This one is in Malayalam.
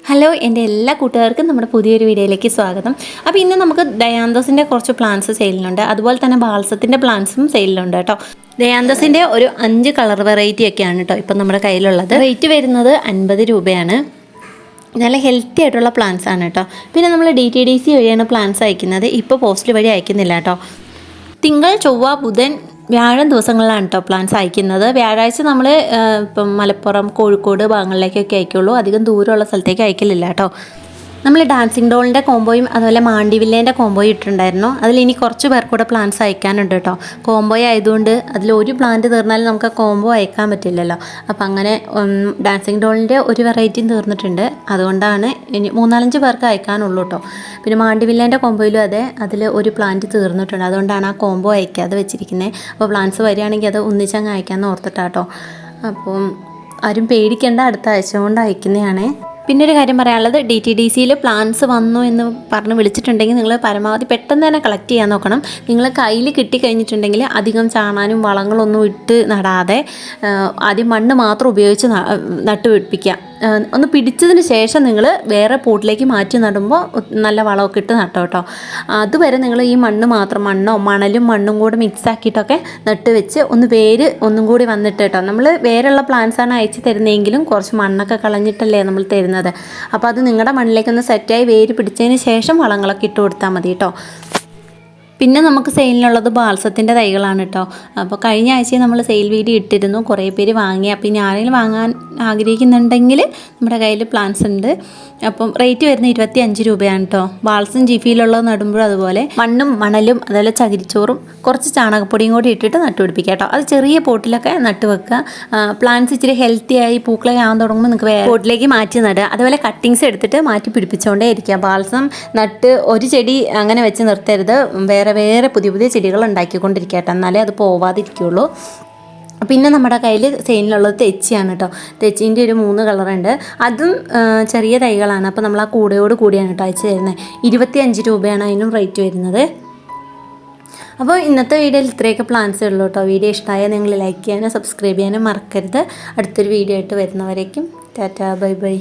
ഹലോ എൻ്റെ എല്ലാ കൂട്ടുകാർക്കും നമ്മുടെ പുതിയൊരു വീഡിയോയിലേക്ക് സ്വാഗതം. അപ്പോൾ ഇന്ന് നമുക്ക് ഡയാന്തസിൻ്റെ കുറച്ച് പ്ലാന്റ്സ് സെയിലിനുണ്ട്, അതുപോലെ തന്നെ ബാൾസത്തിൻ്റെ പ്ലാന്റ്സും സെയിലിനുണ്ട് കേട്ടോ. ഡയാന്തസിൻ്റെ ഒരു 5 കളർ വെറൈറ്റി ഒക്കെയാണ് കേട്ടോ ഇപ്പം നമ്മുടെ കയ്യിലുള്ളത്. റേറ്റ് വരുന്നത് 50 രൂപയാണ്. നല്ല ഹെൽത്തി ആയിട്ടുള്ള പ്ലാന്റ്സ് ആണ് കേട്ടോ. പിന്നെ നമ്മൾ DTDC വഴിയാണ് പ്ലാന്റ്സ് അയക്കുന്നത്, ഇപ്പോൾ പോസ്റ്റ് വഴി അയക്കുന്നില്ല കേട്ടോ. തിങ്കൾ, ചൊവ്വ, ബുധൻ, വ്യാഴം ദിവസങ്ങളിലാണ് കേട്ടോ പ്ലാന്റ്സ് അയക്കുന്നത്. വ്യാഴാഴ്ച നമ്മൾ ഇപ്പം മലപ്പുറം, കോഴിക്കോട് ഭാഗങ്ങളിലേക്കൊക്കെ അയക്കുള്ളൂ, അധികം ദൂരമുള്ള സ്ഥലത്തേക്ക് അയക്കലില്ല കേട്ടോ. നമ്മൾ ഡാൻസിങ് ഡോളിൻ്റെ കോംബോയും അതുപോലെ മാണ്ടിവില്ലേൻ്റെ കോംബോയും ഇട്ടിട്ടുണ്ടായിരുന്നു. അതിലിനി കുറച്ച് പേർക്ക് കൂടെ പ്ലാന്റ്സ് അയക്കാനുണ്ട് കേട്ടോ. കോംബോ ആയതുകൊണ്ട് അതിലൊരു പ്ലാന്റ് തീർന്നാലും നമുക്ക് ആ കോംബോ അയക്കാൻ പറ്റില്ലല്ലോ. അപ്പോൾ അങ്ങനെ ഡാൻസിങ് ഡോളിൻ്റെ ഒരു വെറൈറ്റിയും തീർന്നിട്ടുണ്ട്, അതുകൊണ്ടാണ് ഇനി 3-4 പേർക്ക് അയക്കാനുള്ളൂ കേട്ടോ. പിന്നെ മാണ്ടിവില്ലേൻ്റെ കോംബോയിലും അതെ, അതിൽ ഒരു പ്ലാന്റ് തീർന്നിട്ടുണ്ട്, അതുകൊണ്ടാണ് ആ കോംബോ അയക്കാതെ വെച്ചിരിക്കുന്നത്. അപ്പോൾ പ്ലാന്റ്സ് വരികയാണെങ്കിൽ അത് ഒന്നിച്ചങ്ങ് അയക്കാമെന്ന് ഓർത്തിട്ടാട്ടോ. അപ്പം ആരും പേടിക്കേണ്ട, അടുത്ത ആഴ്ച കൊണ്ട് അയക്കുന്നതാണ്. പിന്നെ ഒരു കാര്യം പറയാനുള്ളത്, DTDCയിൽ പ്ലാന്റ്സ് വന്നു എന്ന് പറഞ്ഞ് വിളിച്ചിട്ടുണ്ടെങ്കിൽ നിങ്ങൾ പരമാവധി പെട്ടെന്ന് തന്നെ കളക്ട് ചെയ്യാൻ നോക്കണം. നിങ്ങൾ കയ്യിൽ കിട്ടിക്കഴിഞ്ഞിട്ടുണ്ടെങ്കിൽ അധികം ചാണാനും വളങ്ങളൊന്നും ഇട്ട് നടാതെ ആദ്യം മണ്ണ് മാത്രം ഉപയോഗിച്ച് നട്ടുപിടിപ്പിക്കുക. ഒന്ന് പിടിച്ചതിന് ശേഷം നിങ്ങൾ വേറെ പോട്ടിലേക്ക് മാറ്റി നടുമ്പോൾ നല്ല വളമൊക്കെ ഇട്ട് നട്ടോ കേട്ടോ. അതുവരെ നിങ്ങൾ ഈ മണ്ണ് മാത്രം, മണലും മണ്ണും കൂടെ മിക്സ് ആക്കിയിട്ടൊക്കെ നട്ട് വെച്ച് ഒന്ന് വേര് ഒന്നും കൂടി വന്നിട്ട് കേട്ടോ. നമ്മൾ വേരുള്ള പ്ലാന്റ്സാണ് അയച്ച് തരുന്നതെങ്കിലും കുറച്ച് മണ്ണൊക്കെ കളഞ്ഞിട്ടല്ലേ നമ്മൾ തരുന്നത്. അപ്പോൾ അത് നിങ്ങളുടെ മണ്ണിലേക്കൊന്ന് സെറ്റായി വേര് പിടിച്ചതിന് ശേഷം വളങ്ങളൊക്കെ ഇട്ട് കൊടുത്താൽ മതി കേട്ടോ. പിന്നെ നമുക്ക് സെയിലിനുള്ളത് ബാൾസത്തിൻ്റെ തൈകളാണ് കേട്ടോ. അപ്പോൾ കഴിഞ്ഞ ആഴ്ച നമ്മൾ സെയിൽ വീഡിയോ ഇട്ടിരുന്നു, കുറേ പേര് വാങ്ങി. അപ്പോൾ ഇനി ആരെങ്കിലും വാങ്ങാൻ ആഗ്രഹിക്കുന്നുണ്ടെങ്കിൽ നമ്മുടെ കയ്യിൽ പ്ലാന്റ്സ് ഉണ്ട്. അപ്പം റേറ്റ് വരുന്നത് 25 രൂപയാണ് കേട്ടോ. ബാൾസും ജിഫിയിലുള്ളത് നടുമ്പോഴും അതുപോലെ മണ്ണും മണലും അതുപോലെ ചകിരിച്ചോറും കുറച്ച് ചാണകപ്പൊടിയും കൂടി ഇട്ടിട്ട് നട്ടുപിടിപ്പിക്കുക കേട്ടോ. അത് ചെറിയ പോട്ടിലൊക്കെ നട്ട് വെക്കുക. പ്ലാന്റ്സ് ഇച്ചിരി ഹെൽത്തി ആയി പൂക്കളൊക്കെ ആകാൻ തുടങ്ങുമ്പോൾ നിങ്ങൾക്ക് വേറെ പോട്ടിലേക്ക് മാറ്റി നടുക. അതുപോലെ കട്ടിങ്സ് എടുത്തിട്ട് മാറ്റി പിടിപ്പിച്ചുകൊണ്ടേ ഇരിക്കുക. ബാൾസം നട്ട് ഒരു ചെടി അങ്ങനെ വെച്ച് നിർത്തരുത്, വേറെ പുതിയ ചെടികൾ ഉണ്ടാക്കിക്കൊണ്ടിരിക്കുക കേട്ടോ, എന്നാലേ അത് പോവാതിരിക്കുകയുള്ളൂ. പിന്നെ നമ്മുടെ കയ്യിൽ സെയിലിനുള്ളത് തെച്ചിയാണ് കേട്ടോ. തെച്ചീൻ്റെ ഒരു 3 കളറുണ്ട്, അതും ചെറിയ തൈകളാണ്. അപ്പോൾ നമ്മൾ ആ കൂടയോട് കൂടിയാണ് കേട്ടോ അയച്ചു തരുന്നത്. 25 രൂപയാണ് അതിനും റേറ്റ് വരുന്നത്. അപ്പോൾ ഇന്നത്തെ വീഡിയോയിൽ ഇത്രയൊക്കെ പ്ലാന്റ്സേ ഉള്ളൂ കേട്ടോ. വീഡിയോ ഇഷ്ടമായാൽ നിങ്ങൾ ലൈക്ക് ചെയ്യാനും സബ്സ്ക്രൈബ് ചെയ്യാനും മറക്കരുത്. അടുത്തൊരു വീഡിയോ ആയിട്ട് വരുന്നവരേക്കും ടാറ്റാ, ബൈ ബൈ.